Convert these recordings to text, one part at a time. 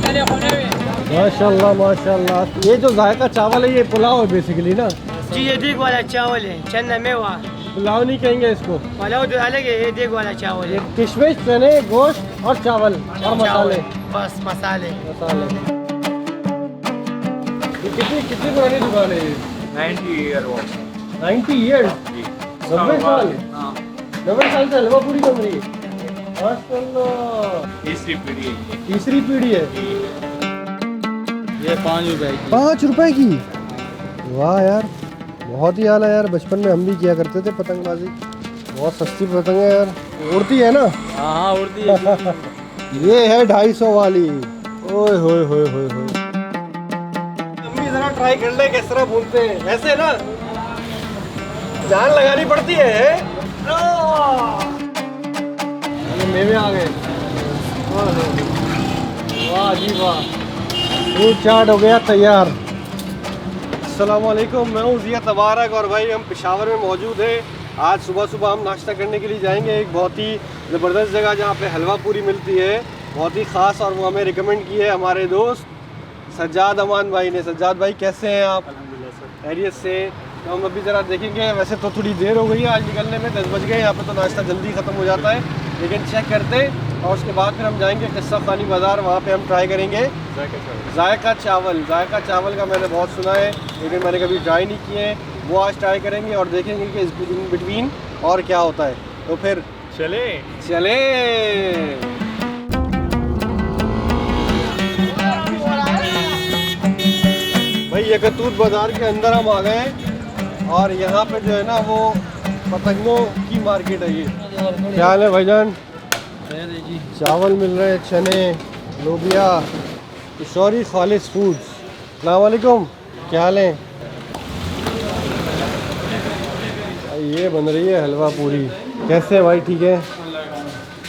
माशाल्लाह माशाल्लाह। ये जो जायका चावल है ये पुलाव है बेसिकली ना? जी ये देग वाला चावल है, चना मेवा। पुलाव नहीं कहेंगे इसको, पुलाव तो अलग है, ये देग वाला चावल है। किशमिश, चने, गोश्त और चावल और मसाले। बस मसाले। ये कितनी पुरानी दुकान है ये? 90 ईयर वो 90 ईयर्स, 90 साल। 90 साल से हलवा पूरी बन रही है। माशाल्लाह, तीसरी पीढ़ी है ये। तीसरी पीढ़ी है। ये 5 रुपए की। 5 रुपए की? वाह यार, बहुत ही आला यार। बचपन में हम भी किया करते थे पतंगबाजी। बहुत सस्ती पतंग है यार, उड़ती है ना? हाँ उड़ती है। ये है 250 वाली। ओए होए होए होए होए। अम्मी जरा ट्राई कर ले किस तरह भूनते हैं। ऐसे ना जान लगानी पड़ती है। ये मेवे आ गए। वाह जी वाह, फ्रूट चाट हो गया तैयार। अस्सलाम वालेकुम, मैं हूँ ज़िया तबारक और भाई हम पेशावर में मौजूद हैं। आज सुबह सुबह हम नाश्ता करने के लिए जाएंगे एक बहुत ही ज़बरदस्त जगह जहाँ पे हलवा पूरी मिलती है, बहुत ही ख़ास। और वो हमें रिकमेंड की है हमारे दोस्त सज्जाद अमान भाई ने। सज्जाद भाई कैसे हैं आप? खैरियत से। तो हम अभी ज़रा देखेंगे। वैसे तो थोड़ी देर हो गई है आज निकलने में, 10 बज गए। यहाँ पे तो नाश्ता जल्दी ख़त्म हो जाता है, लेकिन चेक करते और उसके बाद फिर हम जाएंगे किस्सा खानी बाज़ार। वहाँ पे हम ट्राई करेंगे जायका चावल। जायका चावल का मैंने बहुत सुना है, लेकिन मैंने कभी ट्राई नहीं किए हैं। वो आज ट्राई करेंगे और देखेंगे कि इस बिटवीन और क्या होता है। तो फिर चले भाई यकतूत बाज़ार के अंदर हम आ गए हैं और यहाँ पे जो है ना वो पतंगों की मार्केट है। ये क्या हाल है भाईजान? चावल मिल रहे हैं, चने, लोबिया, किशोरी खालिस फूड्स। अस्सलाम वालेकुम, क्या हाल है? ये बन रही है हलवा पूरी। कैसे है भाई? ठीक है।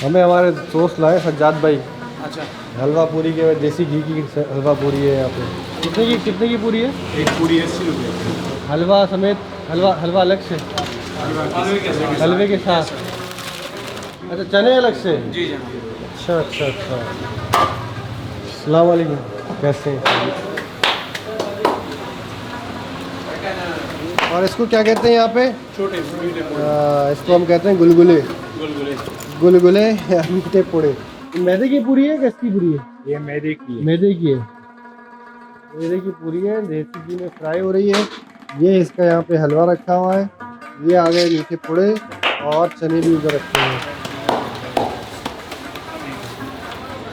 हमें हमारे दोस्त लाए सज्जाद भाई। अच्छा, हलवा पूरी के देसी घी की हलवा पूरी है यहाँ पे। कितने की पूरी है? एक पूरी 80 रुपये। हलवा समेत? हलवा अलग से? हलवे के साथ? अच्छा, चने अलग से? जी जनाब। अच्छा। अस्सलाम वालेकुम, कैसे हैं? और इसको क्या कहते हैं यहाँ पे? छोटे इसको हम कहते हैं गुलगुले या मीठे पूड़े। मैदे की पूरी है, किसकी पूरी है? ये मैदे की है। मैदे की है। मैदे की पूरी है, देसी घी में फ्राई हो रही है। ये इसका यहाँ पे हलवा रखा हुआ है। ये आ गए मीठे पूड़े और चने भी उधर रखे हैं।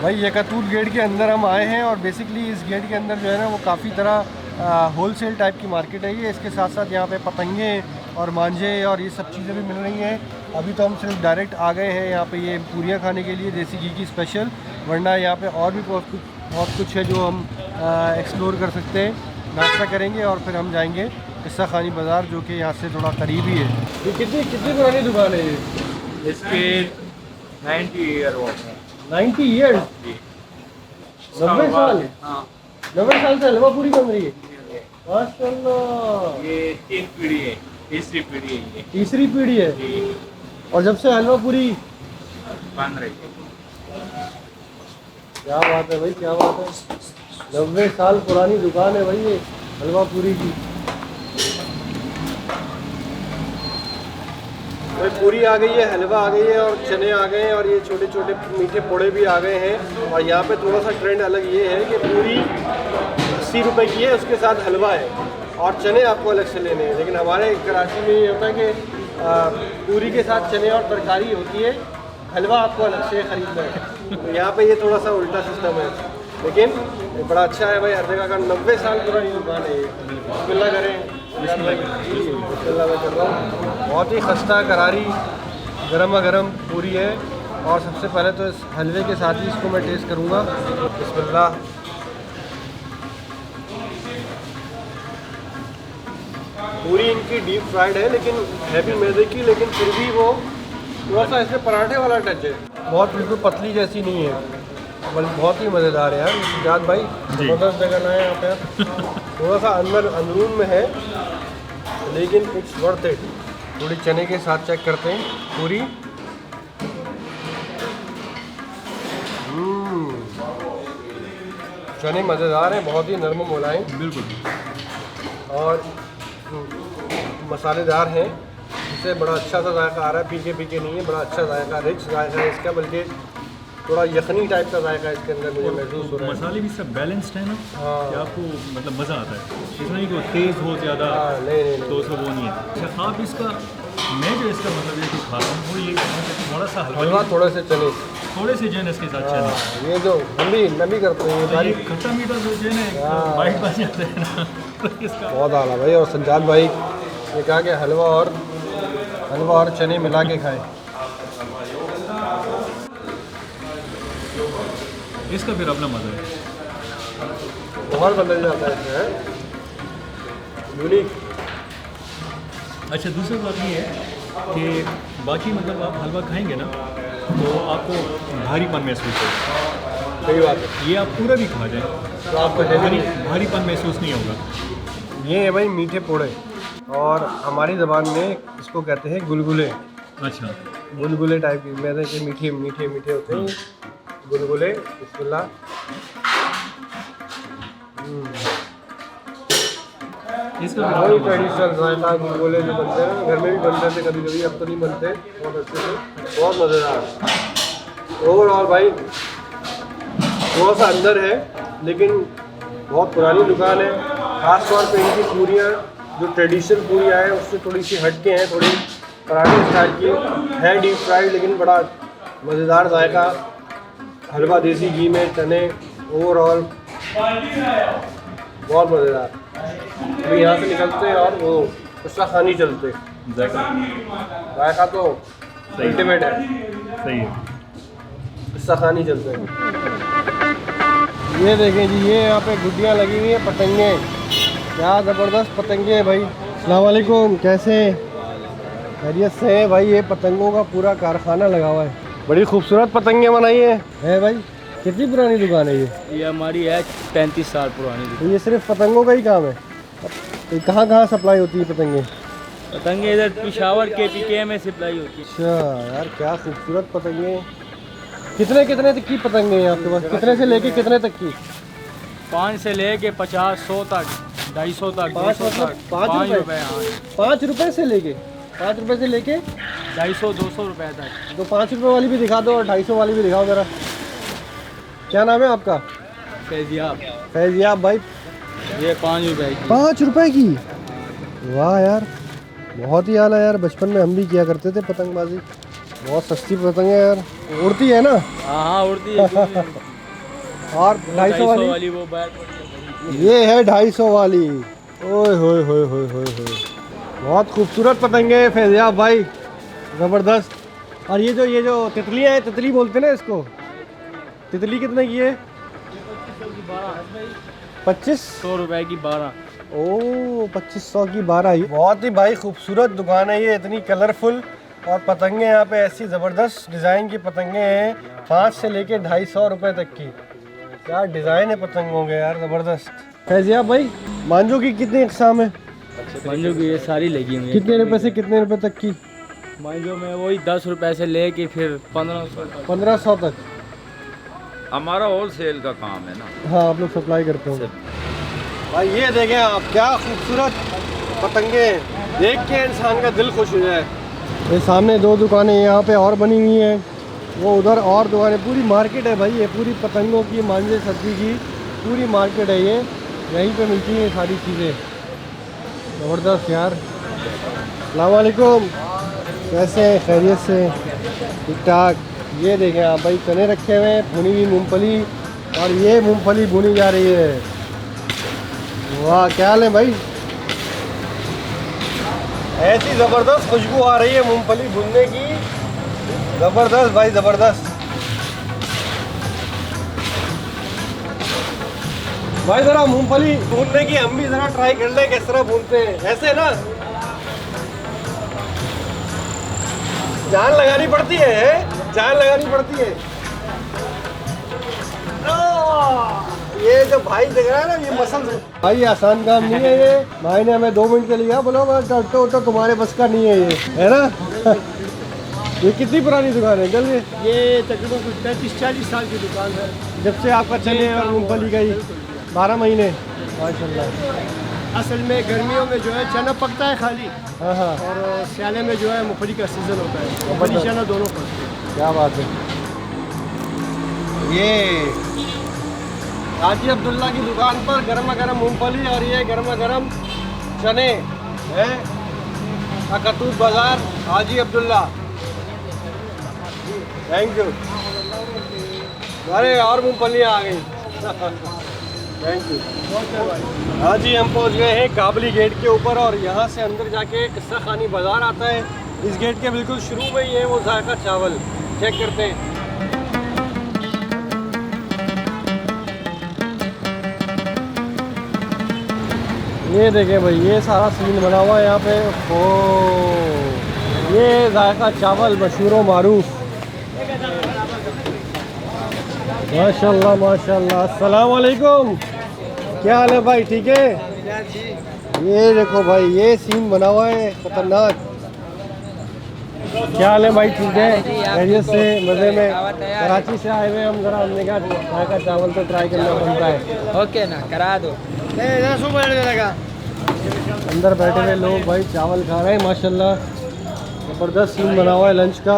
भाई यकतूत गेट के अंदर हम आए हैं और बेसिकली इस गेट के अंदर जो है ना वो काफ़ी तरह होलसेल टाइप की मार्केट है ये। इसके साथ साथ यहाँ पे पतंगे और मांझे और ये सब चीज़ें भी मिल रही हैं। अभी तो हम सिर्फ डायरेक्ट आ गए हैं यहाँ पे ये पूरियाँ खाने के लिए देसी घी की स्पेशल, वरना यहाँ पे और भी बहुत कुछ है जो हम एक्सप्लोर कर सकते हैं। नाश्ता करेंगे और फिर हम जाएंगे किस्सा खानी बाज़ार, जो कि यहाँ से थोड़ा करीब ही है। ये कितनी पुरानी दुकान है ये? इसके 90 ईयर वो 90 ईयर्स, 90 साल। हाँ 90 साल से हलवा पूरी बन रही है। माशाल्लाह, ये 3 पीढ़ी है, तीसरी पीढ़ी है ये। तीसरी पीढ़ी है। जी, और जब से हलवा पूरी बन रही है। क्या बात है भाई, क्या बात है। 90 साल पुरानी दुकान है भाई ये हलवा पूरी की। भाई पूरी आ गई है, हलवा आ गई है और चने आ गए हैं और ये छोटे छोटे मीठे पोड़े भी आ गए हैं। और यहाँ पे थोड़ा सा ट्रेंड अलग ये है कि पूरी 80 रुपए की है, उसके साथ हलवा है और चने आपको अलग से लेने हैं। लेकिन हमारे कराची में ये होता है कि पूरी के साथ चने और तरकारी होती है, हलवा आपको अलग से खरीदना है। तो यहाँ पे ये थोड़ा सा उल्टा सिस्टम है, लेकिन ये बड़ा अच्छा है भाई। हर जगह का 90 साल पुरानी दुकान है ये। बिस्मिल्लाह करें। बिस्मिल्लाह मैं कर रहा हूँ। बहुत ही खस्ता करारी गर्मा गर्म पूरी है और सबसे पहले तो इस हलवे के साथ ही इसको मैं टेस्ट करूँगा। बिस्मिल्लाह। पूरी इनकी डीप फ्राइड है, लेकिन हैवी मैदे की, लेकिन फिर भी वो थोड़ा सा इसमें पराठे वाला टच है। बहुत बिल्कुल पतली जैसी नहीं है, बल्कि बहुत ही मज़ेदार है यार। सज्जाद भाई ज़बरदस्त जगह लाए यहाँ पे आप। थोड़ा सा अंदरून में है, लेकिन इट्स वर्थ इट। थोड़ी चने के साथ चेक करते हैं पूरी। चने मज़ेदार हैं, बहुत ही नरम मुलायम बिल्कुल। और मसालेदार हैं। इससे बड़ा अच्छा सा जायका आ रहा है, फीके फीके नहीं है, बड़ा अच्छा जायका, रिच जायका है इसका, बल्कि थोड़ा यखनी टाइप का जायका इसके अंदर मुझे महसूस हो रहा है। मसाले भी सब बैलेंस्ड है ना, हाँ। कि आपको मतलब मज़ा आता है, इसमें नहीं कि तेज़ हो ज़्यादा, हाँ, नहीं तो उसका वो नहीं है। अच्छा, आप इसका, मैं जो इसका मतलब ये जो खाता हूँ वो ये थोड़ा सा हलवा, थोड़े से चने, थोड़े से जैन इसके साथ चने। हाँ, ये जो हम भी करते हैं तो ये खट्टा मीठा जो जैन है वाइट बन जाता है ना, तो इसका बहुत आला भाई। और संजाल भाई ने कहा कि हलवा और चने मिला के खाएं। इसका फिर अपना मज़ा है, बहुत बदल जाता है इसमें, यूनिक। अच्छा, दूसरी बात ये है कि बाकी मतलब आप हलवा खाएंगे ना तो आपको भारीपन महसूस होगा। सही बात है। ये आप पूरा भी खा जाएं तो आपको हैवी भारीपन महसूस नहीं होगा। ये है भाई मीठे पोड़े, और हमारी ज़बान में इसको कहते हैं गुलगुले। अच्छा, गुलगुले टाइप की मैदे के मीठे मीठे मीठे होते हैं गुलगुले। बिस्मिल्लाह। इसका वही ट्रेडिशनल जायका गुलगुले जो बनते हैं घर में भी बनते थे कभी कभी, अब तो नहीं बनते, बहुत अच्छे से, बहुत मज़ेदार। ओवरऑल भाई थोड़ा सा अंदर है, लेकिन बहुत पुरानी दुकान है। ख़ास तौर पे इनकी पूरियाँ जो ट्रेडिशनल पूरियाँ हैं उससे थोड़ी सी हटके हैं, थोड़ी पराठे स्टाइल की है, डीप फ्राइड, लेकिन बड़ा मज़ेदार जायका। हलवा देसी घी में, चने, ओवरऑल बहुत मज़ेदार। अभी यहाँ से निकलते हैं और वो उसका खानी चलते, जायका तो अल्टीमेट है, सही है। उसका खानी चलते हैं। ये देखें जी, ये यहाँ पे गुड्डियाँ लगी हुई हैं, पतंगे, क्या ज़बरदस्त पतंगे हैं भाई। अस्सलाम वालेकुम, कैसे हैं? खैरियत से हैं भाई। ये पतंगों का पूरा कारखाना लगा हुआ है, बड़ी खूबसूरत पतंगे बनाई है भाई। कितनी पुरानी दुकान है ये हमारी है 35 साल पुरानी। तो ये सिर्फ पतंगों का ही काम है? तो कहाँ सप्लाई होती है पतंगे? पतंगे इधर पिशावर KPK में सप्लाई होती है। अच्छा यार, क्या खूबसूरत पतंगे। कितने तक की पतंगे हैं आपके पास? कितने से लेके कितने तक की? 5 से लेके 50, 100 तक, 250 तक, 200 तक, 5 रुपये। 5 रुपये से लेके 250, 200 रुपये तक। तो 5 रुपये वाली भी दिखा दो और 250 वाली भी दिखाओ ज़रा। क्या नाम है आपका? फैजियाब भाई। ये 5 रुपये की। 5 रुपये की? वाह यार, बहुत ही आला यार। बचपन में हम भी किया करते थे पतंगबाजी। बहुत सस्ती पतंग है यार, उड़ती है ना? हाँ, उड़ती है। और 250 वाली वो बैट, ये है 250 वाली। ओए होए होए होए होए होए, बहुत खूबसूरत पतंगे हैं फैजियाब भाई, ज़बरदस्त। और ये जो तितलियाँ हैं, तितली बोलते हैं ना इसको, तितली कितने की है? 2500 रुपए की 12। ओ 2500 की 12 ही। बहुत ही भाई खूबसूरत दुकान है ये, इतनी कलरफुल। और पतंगे यहाँ पे ऐसी ज़बरदस्त डिज़ाइन की पतंगे हैं, 5 से लेके 250 रुपए तक की। क्या डिज़ाइन है पतंगों के यार, ज़बरदस्त। फैजियाब भाई, मांझों की कितनी इकसाम है? मांझों की ये सारी लगी हुई है। कितने रुपए से कितने रुपए तक की? मांझों में वही 10 रुपए से लेके फिर 1500 तक। हमारा होल सेल का काम है ना। हाँ, आप लोग सप्लाई करते हैं भाई। ये देखें आप, क्या खूबसूरत पतंगे हैं, देख के इंसान का दिल खुश हो जाए। ये सामने 2 दुकानें यहाँ पे और बनी हुई हैं, वो उधर और दुकानें, पूरी मार्केट है भाई। ये पूरी पतंगों की, मांझे सब्जी की पूरी मार्केट है ये, यहीं पे मिलती हैं सारी चीज़ें। ज़बरदस्त यार। अस्सलाम वालेकुम, कैसे हैं? खैरियत से? ठीक ठाक। ये देखें आप भाई, चने रखे हुए हैं, भुनी हुई मूंगफली, और ये मूंगफली भुनी जा रही है। वाह, क्या हाल है भाई? ऐसी ज़बरदस्त खुशबू आ रही है मूंगफली भुनने की, ज़बरदस्त भाई, ज़बरदस्त। भाई ज़रा मूंगफली भूनने की हम भी ज़रा ट्राई कर लें, किस तरह भूनते हैं। ऐसे ना जान लगानी पड़ती है, जान लगानी पड़ती है। ये जो भाई दिख रहा है ना, ये मसल भाई आसान काम नहीं है ये। भाई ने हमें 2 मिनट के लिए बोला, टोटो तुम्हारे बस का नहीं है ये, है ना? ये कितनी पुरानी दुकान है अंकल ये तकरीबन कुछ 35-40 साल की दुकान है। जब से आपका चने और मूंगफली का ही 12 महीने माशाल्लाह। असल में गर्मियों में जो है चना पकता है खाली, हाँ हाँ, और सियाले में जो है मूंगफली का सीज़न होता है, मूंगफली चना दोनों पकते हैं। क्या बात है। ये हाजी अब्दुल्ला की दुकान पर गर्मा गर्म मूंगफली और ये गर्मा गर्म चने हैं। अकतूत बाज़ार हाजी अब्दुल्ला। Thank you. अरे और मूंगफलियाँ आ गई। Thank you. हाँ जी, हम पहुँच गए हैं काबली गेट के ऊपर और यहाँ से अंदर जाके किस्सा खानी बाज़ार आता है। इस गेट के बिल्कुल शुरू में ही है वो जायका चावल। चेक करते हैं। ये देखें भाई, ये सारा सीन बना हुआ है यहाँ पे। ओ ये जायका चावल मशहूर व मारूफ। माशाल्लाह माशाल्लाह। अस्सलाम वालेकुम, क्या हाल है भाई? ठीक है। ये देखो भाई, ये सीन बना हुआ है खतरनाक। क्या हाल है भाई? ठीक है, खैरियत से, मज़े में। कराची से आए हुए हम, ज़रा हमने कहा जायका चावल तो ट्राई करना बनता है। ओके ना, करा दो। अंदर बैठे हुए लोग भाई चावल खा रहे हैं माशाल्लाह। ज़बरदस्त सीन बना हुआ है लंच का।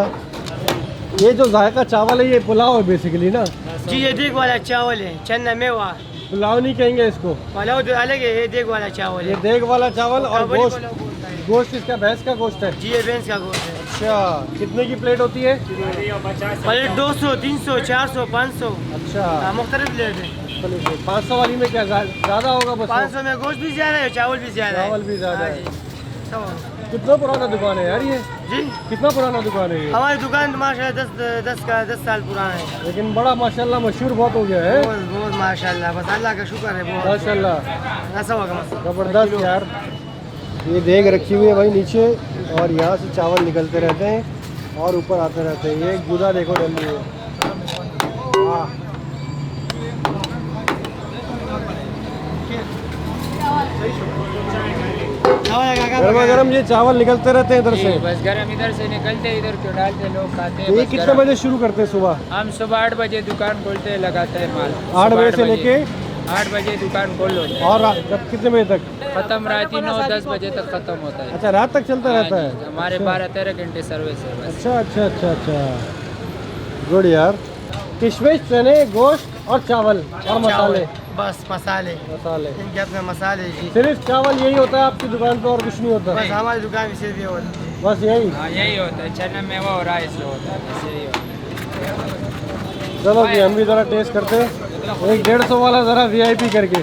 ये जो जायका चावल है ये पुलाव है बेसिकली ना? जी ये देग वाला चावल है, चना मेवा। पुलाव नहीं कहेंगे इसको, पुलाव तो अलग है, ये देग वाला चावल ये है। देग वाला चावल। और काबुली गोश्त, पुलाव बोलता है। गोश्त इसका भैंस का गोश्त है। जी ये भैंस का गोश्त है। अच्छा, कितने की प्लेट होती है? प्लेट 200, 300, 400, 500। अच्छा, मुख्तलिफ प्लेट है। 500 वाली में क्या ज़्यादा होगा? बस 500 में गोश्त भी ज़्यादा है, चावल भी ज़्यादा है। चावल भी ज़्यादा हाँ है। जी, सब। कितना पुराना दुकान है यार ये? जी कितना पुराना दुकान है ये? हमारी दुकान माशाल्लाह 10 साल पुराना है। लेकिन बड़ा माशाल्लाह मशहूर बहुत हो गया है। बहुत बहुत माशाल्लाह, बस अल्लाह का शुक्र है बहुत। माशाल्लाह ऐसा होगा मसला। ज़बरदस्त यार। ये देग रखी हुई है भाई नीचे, और यहाँ से चावल निकलते रहते हैं और ऊपर आते रहते हैं। ये गुदा देखो डली है। वाह, गर्मा गर्म ये चावल निकलते रहते हैं इधर से। बस गरम इधर से निकलते इधर क्यों डालते, लोग खाते हैं। ये बस कितने गरम। बजे शुरू करते हैं सुबह? हम सुबह 8 बजे दुकान खोलते हैं, लगाते हैं माल। 8 बजे से लेके 8 बजे दुकान खोल लो, और जब कितने बजे तक? खत्म रात 9-10 बजे तक खत्म होता है। अच्छा, रात तक चलता रहता हाँ है? जी, हमारे 12-13 घंटे सर्विस है बस। अच्छा अच्छा अच्छा अच्छा, गुड यार। किशमिश, चने, गोश्त और चावल और मसाले। बस मसाले, मसाले इनके अपने मसाले जी। सिर्फ चावल यही होता है आपकी दुकान पे और कुछ नहीं होता? बस हमारी दुकान में सिर्फ ये होता है। बस यही? हाँ यही होता है, चना मेवा और राइस जो होता है बस यही होता है। चलो जी, हम भी ज़रा टेस्ट करते हैं। एक 150 वाला ज़रा VIP करके।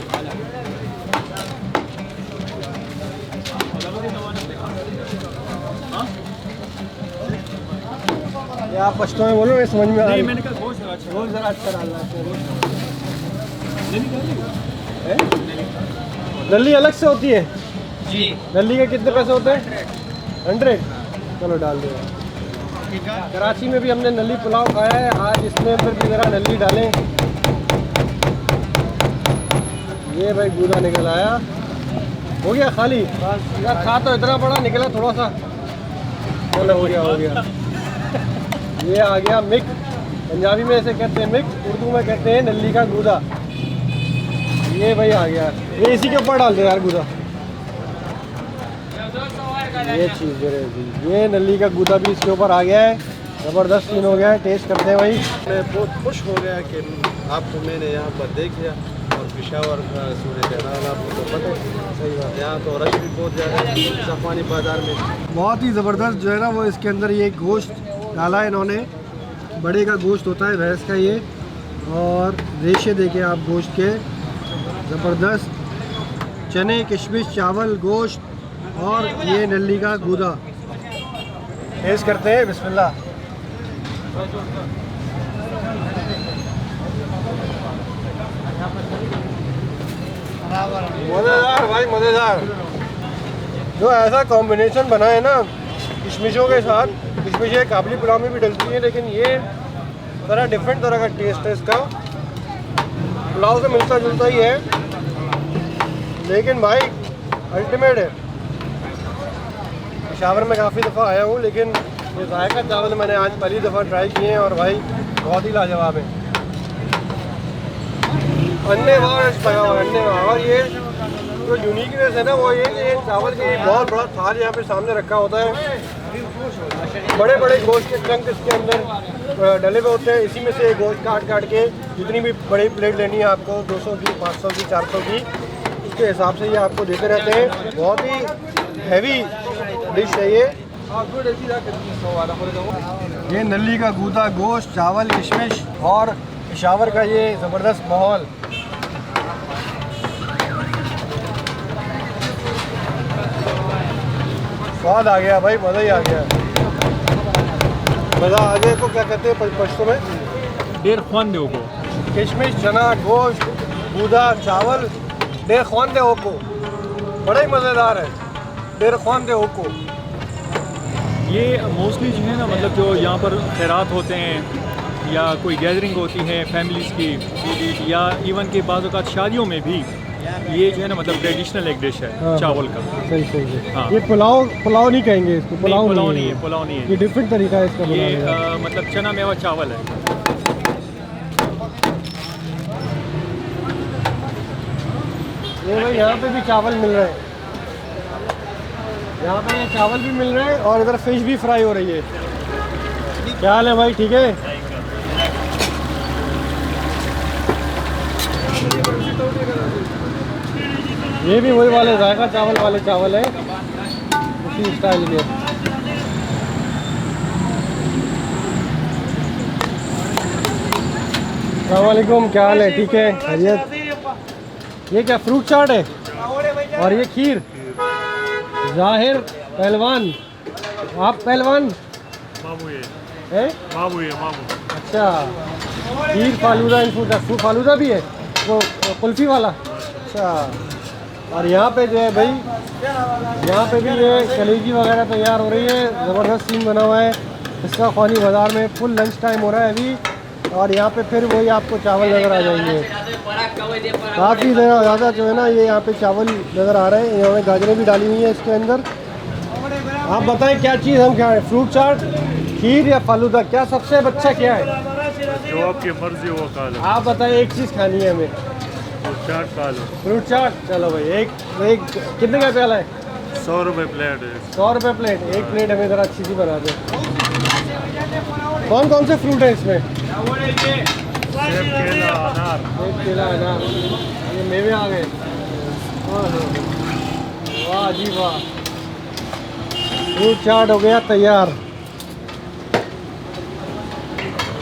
ये आप पश्तो में बोलो, ये समझ में आ रही? मैंने कहा गोश्त अच्छा। रोज़ ज़रा अच्छा डालना है। नली अलग से होती है जी। नली के कितने पैसे होते हैं? 100। चलो डाल दो। कराची में भी हमने नली पुलाव खाया है, आज इसमें अंदर भी ज़रा नली डालें। ये भाई गूदा निकल आया। हो गया खाली? यार खा तो इतना बड़ा निकला थोड़ा सा। चलो हो गया हो गया। ये आ गया मिक्स, पंजाबी में ऐसे कहते हैं मिक्स, उर्दू में कहते हैं नली का गूदा। ये भाई आ गया, ये इसी के ऊपर डाल दे यार गूदा। ये चीज़ जी, ये नली का गूदा भी इसके ऊपर आ गया है। ज़बरदस्त सीन हो गया है। टेस्ट करते हैं भाई। मैं बहुत खुश हो गया कि आपको मैंने यहाँ पर देख लिया, और पेशावर का सूरत हाल आपको तो पता है। सही बात, यहाँ तो रश भी बहुत ज़्यादा है सफ़ानी बाज़ार में। बहुत ही ज़बरदस्त जो है ना, वो इसके अंदर ये गोश्त डाला है इन्होंने। बड़े का गोश्त होता है भैंस का ये, और रेशे देखें आप गोश्त के, ज़बरदस्त। चने, किशमिश, चावल, गोश्त और ये नली का गूदा। टेस्ट करते हैं, बिस्मिल्लाह। मज़ेदार भाई, मज़ेदार। जो ऐसा कॉम्बिनेशन बना है ना किशमिशों के साथ, किशमिशें काबली पुलाव में भी डलती हैं, लेकिन ये थोड़ा डिफरेंट तरह का टेस्ट है इसका। पुलाव से मिलता जुलता ही है, लेकिन भाई अल्टीमेट है। पेशावर में काफ़ी दफ़ा आया हूँ, लेकिन ये जायका चावल मैंने आज पहली दफ़ा ट्राई किए हैं और भाई बहुत ही लाजवाब है। अन्य और ये जो यूनिकनेस है ना वो ये चावल के बहुत बड़ा थाल यहाँ पे सामने रखा होता है, बड़े बड़े गोश्त के चंक इसके अंदर डले हुए होते हैं। इसी में से गोश्त काट काट के जितनी भी बड़ी प्लेट लेनी है आपको 200 की, 500 की, 400 की, उसके हिसाब से ये आपको देते रहते हैं। बहुत ही हैवी डिश है ये नली का गूदा गोश्त, चावल, किशमिश और पेशावर का ये ज़बरदस्त माहौल। स्वाद आ गया भाई, मज़ा ही आ गया। मज़ा आ गया को क्या कहते हैं पश्तो में? डेर ख्वान दे को किशमिश, चना, गोश्त, गूदा, चावल, डेर ख्वान दे को बड़ा ही मज़ेदार है। डेर ख्वान दे को ये मोस्टली जो है ना, मतलब जो यहाँ पर खैरात होते हैं या कोई गैदरिंग होती है फैमिलीज़ की, या इवन के बाज़ औक़ात शादियों में भी ये जो है ना मतलब ट्रेडिशनल एक डिश है। हाँ, चावल का। सही सही है। हाँ। ये पुलाव नहीं कहेंगे इसको, पुलाव नहीं है, पुलाव नहीं ये है। डिफरेंट तरीका है इसका ये बनाने का। मतलब चना मेवा चावल है। ये भाई यहाँ पे भी चावल मिल रहे हैं, यहाँ पे ये चावल भी मिल रहे हैं और इधर फिश भी फ्राई हो रही है। क्या हाल है भाई, ठीक है? ये भी वही वाले जायका चावल वाले चावल है, उसी स्टाइल के। अस्सलाम वालेकुम, क्या हाल है, ठीक है, खैरियत? ये क्या फ्रूट चाट है और ये खीर? जाहिर पहलवान, आप पहलवान है? अच्छा, खीर फालूदा फ्रूट फालूदा भी है, वो कुल्फ़ी वाला। अच्छा, और यहाँ पे जो है भाई, यहाँ पे भी ये कलेजी वगैरह तैयार हो रही है। ज़बरदस्त सीन बना हुआ है इसका ख़वानी बाज़ार में। फुल लंच टाइम हो रहा है अभी और यहाँ पे फिर वही आपको चावल नज़र आ जाएंगे। काफ़ी ज़्यादा जो है ना ये यहाँ पे चावल नज़र आ रहे हैं। यहाँ में गाजरें भी डाली हुई हैं इसके अंदर। आप बताएं क्या चीज़ हम क्या है, फ्रूट चाट, खीर या फालूदा, क्या सबसे अच्छा क्या है? जो आपकी मर्जी वो खा लो। आप बताएं, एक चीज़ खानी है हमें। चाट खा लो। फ्रूट चाट, चलो भाई। एक कितने का प्याला है? 100 रुपये प्लेट है। 100 रुपये प्लेट। एक प्लेट हमें ज़रा अच्छी सी बना दो। कौन कौन से फ्रूट है इसमें? सेब, केला, अनार। एक केला, अनार, ये मेवे आ गए। वाह जी वाह, फ्रूट चाट हो गया तैयार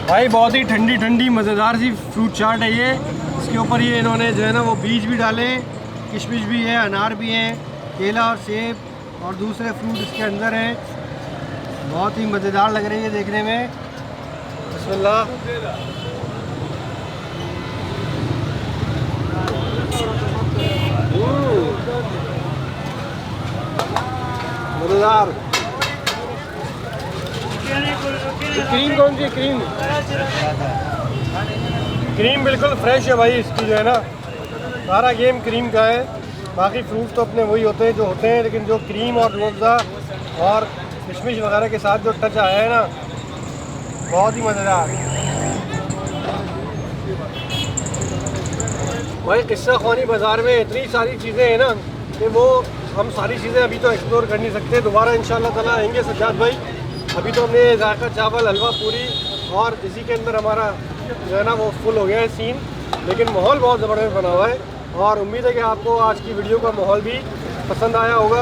भाई। बहुत ही ठंडी ठंडी मज़ेदार सी फ्रूट चाट है ये। इसके ऊपर ये इन्होंने जो है ना वो बीज भी डाले, किशमिश भी है, अनार भी है, केला और सेब और दूसरे फ्रूट इसके अंदर हैं। बहुत ही मज़ेदार लग रही है देखने में। बिस्मिल्लाह। मज़ेदार। क्रीम कौन सी? क्रीम बिल्कुल फ्रेश है भाई इसकी, जो है ना सारा गेम क्रीम का है। बाकी फ्रूट तो अपने वही होते हैं जो होते हैं, लेकिन जो क्रीम और रोज़ा और किशमिश वगैरह के साथ जो टच आया है ना, बहुत ही मज़ेदार भाई। किस्सा ख़वानी बाज़ार में इतनी सारी चीज़ें हैं ना कि वो हम सारी चीज़ें अभी तो एक्सप्लोर कर नहीं सकते। दोबारा इंशाल्लाह ताला आएंगे सज्जाद भाई। अभी तो हमने जायका चावल, हलवा पूरी और इसी के अंदर हमारा जो है ना वो फुल हो गया है सीन, लेकिन माहौल बहुत ज़बरदस्त बना हुआ है। और उम्मीद है कि आपको आज की वीडियो का माहौल भी पसंद आया होगा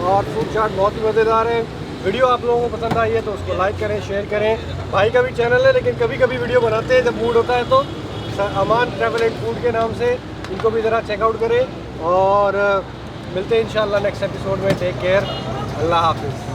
और फ्रूट चाट बहुत ही मज़ेदार है। वीडियो आप लोगों को पसंद आई है तो उसको लाइक करें, शेयर करें। भाई का भी चैनल है, लेकिन कभी कभी वीडियो बनाते हैं जब मूड होता है तो। अमान ट्रैवल एंड फूड के नाम से इनको भी ज़रा चेकआउट करें और मिलते हैं इंशाल्लाह नेक्स्ट एपिसोड में। टेक केयर, अल्लाह हाफिज़।